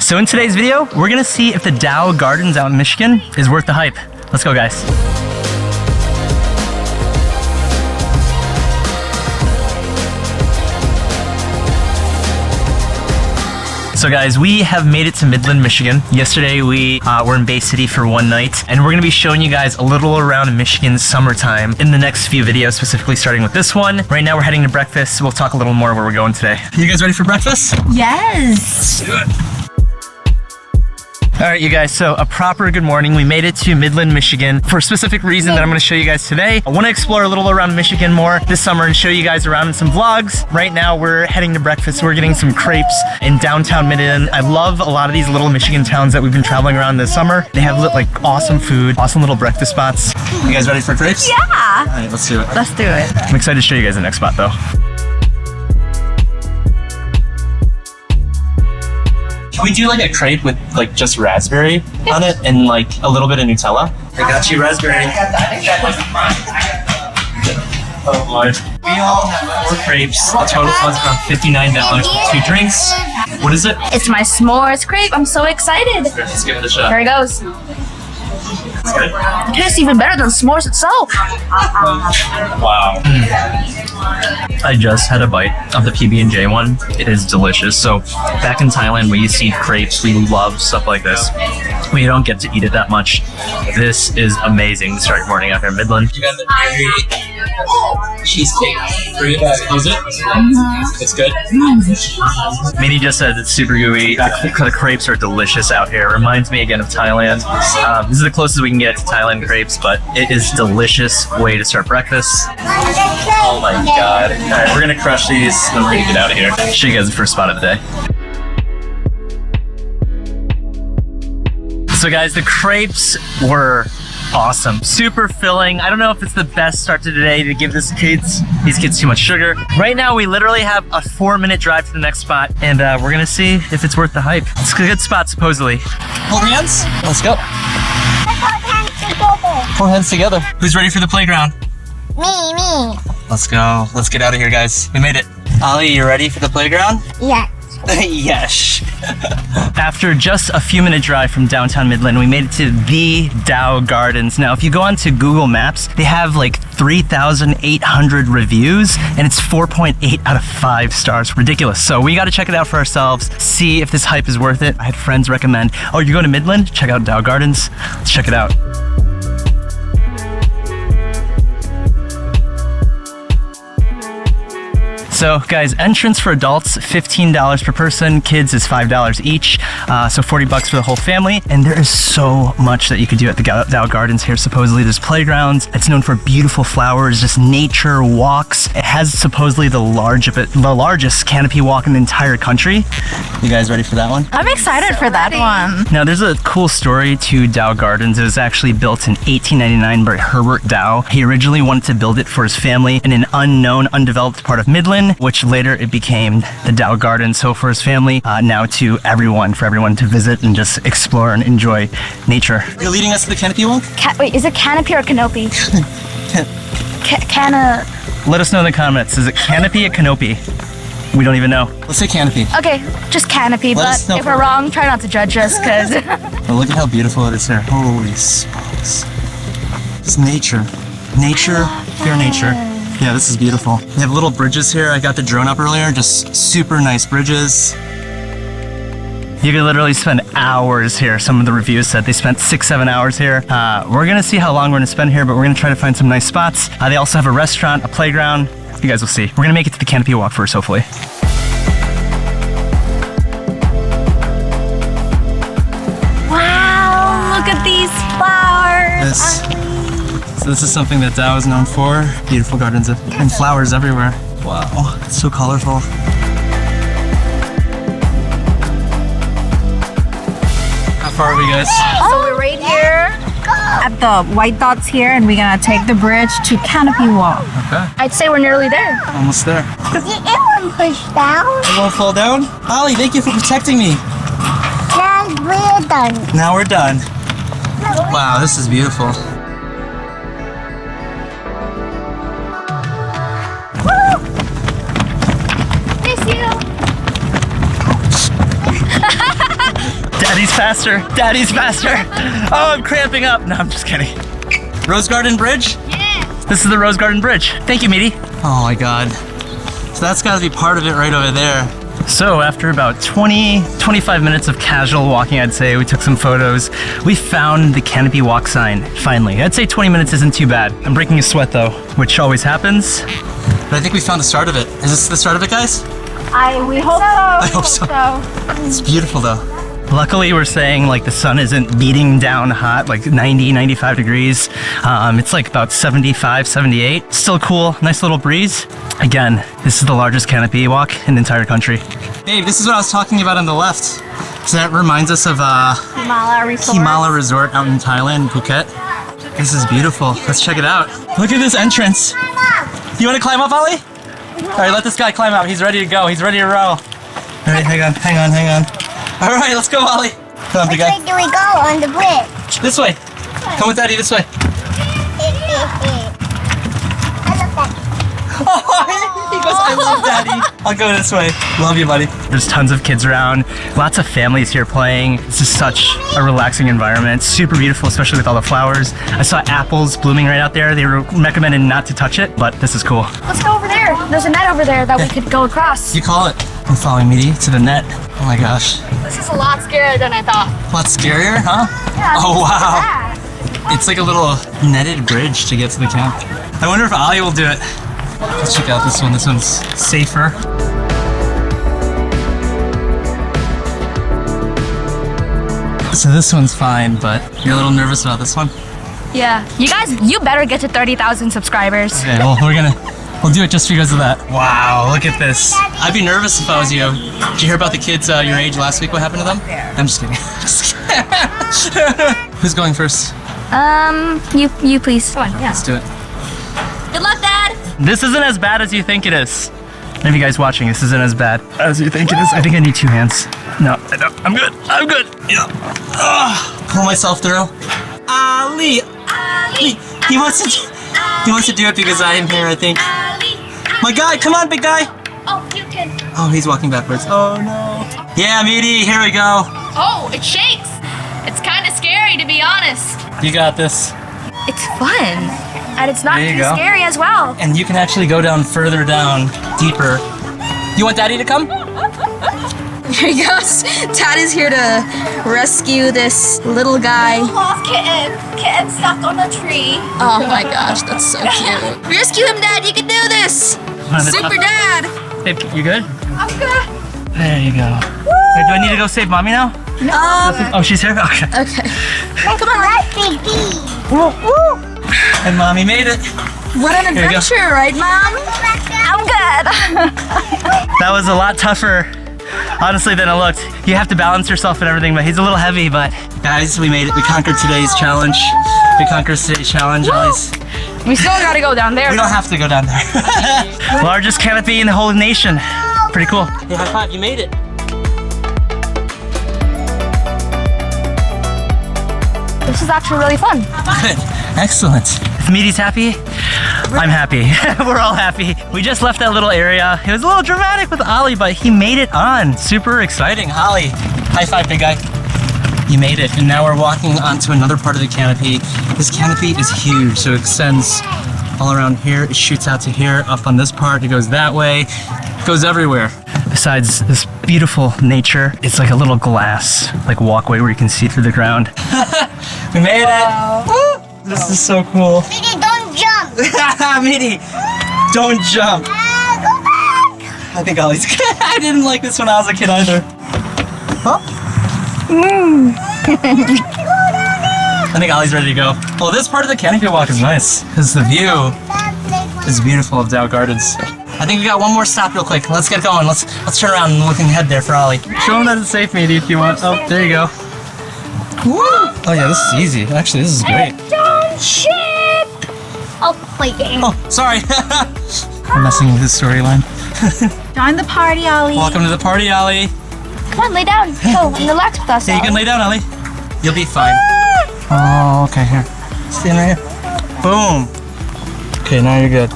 So in today's video, we're gonna see if the Dow Gardens out in Michigan is worth the hype. Let's go, guys. So guys, we have made it to Midland, Michigan. Yesterday we were in Bay City for one night, and we're gonna be showing you guys a little around Michigan's summertime in the next few videos, specifically starting with this one. Right now we're heading to breakfast. We'll talk a little more where we're going today. You guys ready for breakfast? Yes. Let's do it. All right, you guys, so a proper good morning. We made it to Midland, Michigan for a specific reason that I'm gonna show you guys today. I wanna explore a little around Michigan more this summer and show you guys around in some vlogs. Right now, we're heading to breakfast. We're getting some crepes in downtown Midland. I love a lot of these little Michigan towns that we've been traveling around this summer. They have like awesome food, awesome little breakfast spots. You guys ready for crepes? Yeah. All right, let's do it. Let's do it. I'm excited to show you guys the next spot though. Can we do like a crepe with like just raspberry on it and like a little bit of Nutella? I got you raspberry. Oh boy. We all have 4 crepes. The total was around $59 for 2 drinks. What is it? It's my s'mores crepe. I'm so excited. Let's give it a shot. Here it goes. It's good. It tastes even better than s'mores itself. Wow. I just had a bite of the PB&J one. It is delicious. So back in Thailand, we used to eat crepes. We love stuff like this. We don't get to eat it that much. This is amazing to start your morning out here in Midland. You got the dairy cheesecake for you guys. How's it? It's good? Minnie just said it's super gooey. The crepes are delicious out here. It reminds me again of Thailand. This is the closest we can get to Thailand crepes, but it is a delicious way to start breakfast. Oh my god. Alright, we're gonna crush these, then we're gonna get out of here. Show you guys the first spot of the day. So guys, the crepes were awesome. Super filling. I don't know if it's the best start to the day to give these kids too much sugar. Right now, we literally have a 4-minute drive to the next spot, and we're gonna see if it's worth the hype. It's a good spot, supposedly. Hold hands. Let's go. Hold hands together. Who's ready for the playground? Me. Let's go. Let's get out of here, guys. We made it. Ollie, you ready for the playground? Yeah. Yes. After just a few-minute drive from downtown Midland, we made it to the Dow Gardens. Now, if you go onto Google Maps, they have like 3,800 reviews, and it's 4.8 out of 5 stars. Ridiculous. So we got to check it out for ourselves, see if this hype is worth it. I had friends recommend, oh, you're going to Midland? Check out Dow Gardens. Let's check it out. So guys, entrance for adults, $15 per person. Kids is $5 each. So $40 for the whole family. And there is so much that you could do at the Dow Gardens here. Supposedly there's playgrounds. It's known for beautiful flowers, just nature walks. It has supposedly the largest canopy walk in the entire country. You guys ready for that one? I'm excited for that one. Now there's a cool story to Dow Gardens. It was actually built in 1899 by Herbert Dow. He originally wanted to build it for his family in an unknown, undeveloped part of Midland, which later it became the Dow Gardens. So for his family, now to everyone, for everyone to visit and just explore and enjoy nature. You're leading us to the canopy walk? Wait, is it canopy or canopy? Let us know in the comments. Is it canopy or canopy? We don't even know. Let's say canopy. Okay, just canopy, but if we're wrong, try not to judge us, because... Well, look at how beautiful it is here. Holy smokes. It's nature. Nature, pure nature. Yeah, this is beautiful. They have little bridges here. I got the drone up earlier, just super nice bridges. You can literally spend hours here. Some of the reviews said they spent 6-7 hours here. We're gonna see how long we're gonna spend here, but we're gonna try to find some nice spots. They also have a restaurant, a playground. You guys will see. We're gonna make it to the canopy walk first, hopefully. Wow, look at these flowers. So this is something that Dow is known for. Beautiful gardens and flowers everywhere. Wow, it's so colorful. How far are we, guys? So we're right here at the white dots here, and we're gonna take the bridge to Canopy Walk. Okay. I'd say we're nearly there. Almost there. It won't push down. It won't fall down? Ollie, thank you for protecting me. Now we're done. Now we're done. Wow, this is beautiful. faster. Daddy's faster. Oh, I'm cramping up. No, I'm just kidding. Rose Garden Bridge? Yeah. This is the Rose Garden Bridge. Thank you, Meaty. Oh my God. So that's gotta be part of it right over there. So after about 25 minutes of casual walking, I'd say, we took some photos. We found the canopy walk sign, finally. I'd say 20 minutes isn't too bad. I'm breaking a sweat though, which always happens. But I think we found the start of it. Is this the start of it, guys? We hope so. I hope so. It's beautiful though. Luckily, we're saying like the sun isn't beating down hot, like 90, 95 degrees. It's like about 75, 78. Still cool, nice little breeze. Again, this is the largest canopy walk in the entire country. Babe, this is what I was talking about on the left. So that reminds us of Himala Resort out in Thailand, Phuket. This is beautiful. Let's check it out. Look at this entrance. You want to climb up, Ollie? All right, let this guy climb up. He's ready to go. He's ready to row. All right, hang on. All right, let's go, Ollie. Come on, big guy. Which way do we go on the bridge? This way. Come with Daddy this way. He goes, I love Daddy. I'll go this way. Love you, buddy. There's tons of kids around. Lots of families here playing. This is such a relaxing environment. Super beautiful, especially with all the flowers. I saw apples blooming right out there. They were recommended not to touch it, but this is cool. Let's go over there. There's a net over there that we could go across. You call it. I'm following Meaty to the net. Oh my gosh. This is a lot scarier than I thought. A lot scarier, huh? Yeah, Oh wow. It's like a little netted bridge to get to the camp. I wonder if Ollie will do it. Let's check out this one. This one's safer. So this one's fine, but you're a little nervous about this one? Yeah. You guys, you better get to 30,000 subscribers. Okay, well, we'll do it just because of that. Wow, look at this. I'd be nervous if I was you. Did you hear about the kids your age last week? What happened to them? I'm just kidding. Who's going first? You please. Come on, yeah. Let's do it. Good luck, Dad. This isn't as bad as you think it is. Any of you guys watching, this isn't as bad as you think it is. I think I need 2 hands. No, I don't. I'm good. Yeah. Pull myself through. Ali. He wants to do it because I am here, I think. My guy, come on, big guy. Oh, you can. Oh, he's walking backwards. Oh no. Yeah, Meaty, here we go. Oh, it shakes. It's kind of scary, to be honest. You got this. It's fun. And it's not There you too go. scary as well. And you can actually go down further down, deeper. You want Daddy to come? Here he goes. Dad is here to rescue this little guy. Lost kitten. Kitten stuck on a tree. Oh my gosh, that's so cute. Rescue him, Dad. You can do this. Super Dad. Babe, you good? I'm good. There you go. Wait, do I need to go save Mommy now? Oh, she's here? Okay. Okay. Come on, let's be And Mommy made it. What an Here you go. adventure, right, Mom? I'm good. That was a lot tougher, honestly, than it looked. You have to balance yourself and everything, but he's a little heavy, but guys, we made it. We conquered today's challenge. Ollie's. We still gotta go down there. We don't have to go down there. Largest canopy in the whole nation. Pretty cool. Hey, high five, you made it. This is actually really fun. Good. Excellent. If Meaty's happy, I'm happy. We're all happy. We just left that little area. It was a little dramatic with Ollie, but he made it on. Super exciting. Ollie, high five, big guy. You made it. And now we're walking onto another part of the canopy. This canopy is huge, so it extends all around here. It shoots out to here. Up on this part, it goes that way. It goes everywhere. Besides this beautiful nature, it's like a little glass, like walkway where you can see through the ground. We made it. Woo! This is so cool. Meaty, don't jump. Meaty, don't jump. Go back. I think Ollie's I didn't like this when I was a kid either. Huh? I think Ollie's ready to go. Well, this part of the canopy walk is nice because the view is beautiful of Dow Gardens. I think we got one more stop real quick. Let's get going. Let's turn around and look ahead there for Ollie. Show him that it's safe, Meaty, if you want. Oh, there you go. Woo! Oh yeah, this is easy. Actually, this is great. Don't shit. I'll play game. Oh, sorry. I'm messing with his storyline. Join the party, Ollie. Welcome to the party, Ollie. Come on, lay down. Go and relax with us. Yeah, you can lay down, Ollie. You'll be fine. Oh, okay, here. Stand right here. Boom. Okay, now you're good.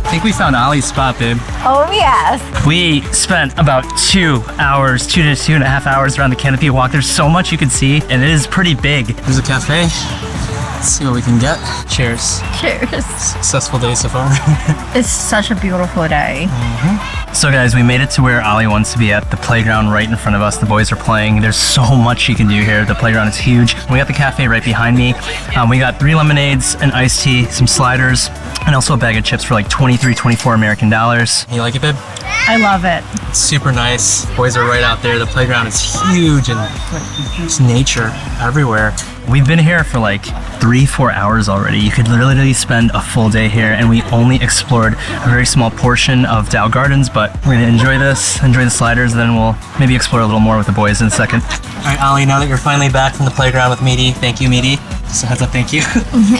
I think we found Ollie's spot, babe. Oh, yes. We spent about 2 hours, 2.5 hours around the canopy walk. There's so much you can see, and it is pretty big. There's a cafe. Let's see what we can get. Cheers. Cheers. Successful day so far. It's such a beautiful day. So guys, we made it to where Ollie wants to be at, the playground right in front of us. The boys are playing. There's so much you can do here. The playground is huge. We got the cafe right behind me. We got 3 lemonades, an iced tea, some sliders, and also a bag of chips for like 23, 24 American dollars. You like it, babe? I love it. It's super nice. Boys are right out there. The playground is huge and it's nature everywhere. We've been here for like 3-4 hours already. You could literally spend a full day here, and we only explored a very small portion of Dow Gardens, but we're gonna enjoy this, enjoy the sliders, and then we'll maybe explore a little more with the boys in a second. All right, Ollie, now that you're finally back from the playground with Meaty, thank you, Meaty. Just a heads up, thank you.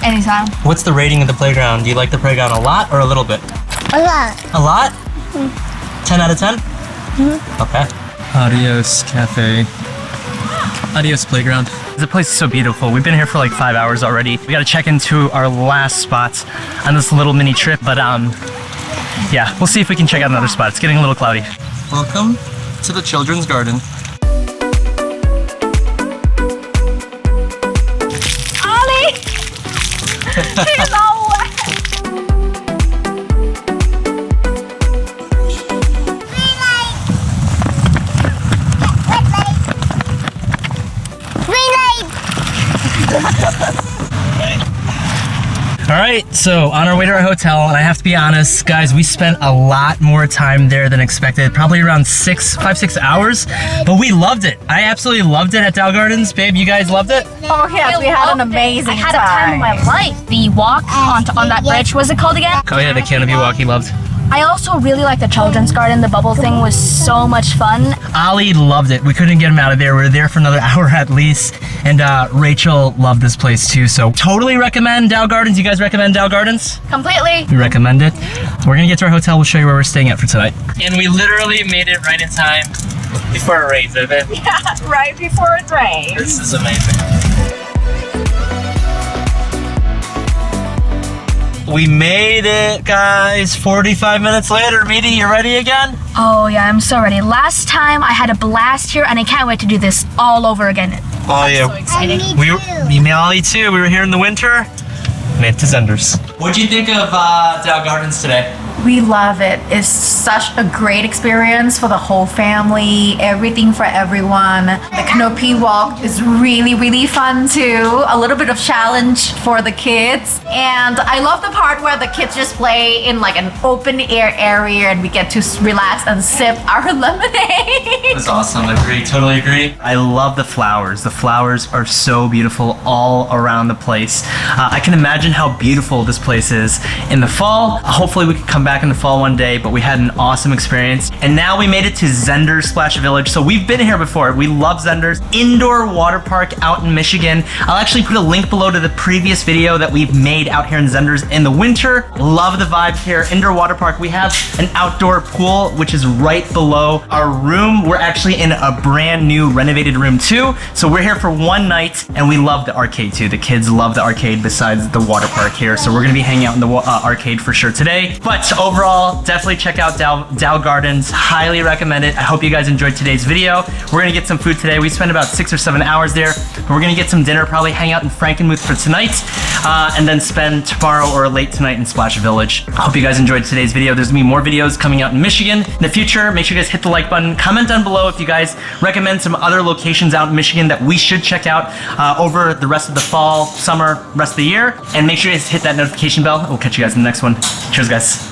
Anytime. What's the rating of the playground? Do you like the playground a lot or a little bit? A lot. A lot? 10 out of 10? Okay. Adios, cafe. Adios, playground. The place is so beautiful. We've been here for like 5 hours already. We gotta check into our last spots on this little mini trip, but yeah, we'll see if we can check out another spot. It's getting a little cloudy. Welcome to the children's garden. Ollie! Hello! All right, so on our way to our hotel, and I have to be honest, guys, we spent a lot more time there than expected, probably around 5-6 hours, but we loved it. I absolutely loved it at Dow Gardens. Babe, you guys loved it? Oh yes, we had an amazing I had a time of my life. The walk on that bridge, what's it called again? Oh yeah, the canopy walk he loved. I also really liked the children's garden. The bubble thing was so much fun. Ollie loved it. We couldn't get him out of there. We were there for another hour at least. And Rachel loved this place too. So totally recommend Dow Gardens. You guys recommend Dow Gardens? Completely. We recommend it. We're gonna get to our hotel. We'll show you where we're staying at for tonight. And we literally made it right in time before it rains, didn't it? Yeah, right before it rains. This is amazing. We made it, guys. 45 minutes later. Meaty, you ready again? Oh yeah, I'm so ready. Last time I had a blast here and I can't wait to do this all over again. Oh yeah. So exciting. Me Ollie too. We were here in the winter. Made it to Zender's. What'd you think of Dow Gardens today? We love it. It's such a great experience for the whole family, everything for everyone. The canopy walk is really, really fun too. A little bit of challenge for the kids. And I love the part where the kids just play in like an open air area and we get to relax and sip our lemonade. That's awesome. I agree. Totally agree. I love the flowers. The flowers are so beautiful all around the place. I can imagine how beautiful this place is in the fall. Hopefully we can come back in the fall one day, but we had an awesome experience. And now we made it to Zender's Splash Village. So we've been here before. We love Zender's indoor water park out in Michigan. I'll actually put a link below to the previous video that we've made out here in Zender's in the winter. Love the vibes here. Indoor water park. We have an outdoor pool, which is right below our room. We're actually in a brand new renovated room too. So we're here for one night and we love the arcade too. The kids love the arcade besides the water park here. So we're gonna be hanging out in the arcade for sure today. But overall, definitely check out Dow Gardens. Highly recommend it. I hope you guys enjoyed today's video. We're gonna get some food today. We spent about 6 or 7 hours there. But we're gonna get some dinner, probably hang out in Frankenmuth for tonight, and then spend tomorrow or late tonight in Splash Village. I hope you guys enjoyed today's video. There's gonna be more videos coming out in Michigan in the future. Make sure you guys hit the like button. Comment down below if you guys recommend some other locations out in Michigan that we should check out over the rest of the fall, summer, rest of the year. And make sure you guys hit that notification bell. We'll catch you guys in the next one. Cheers, guys.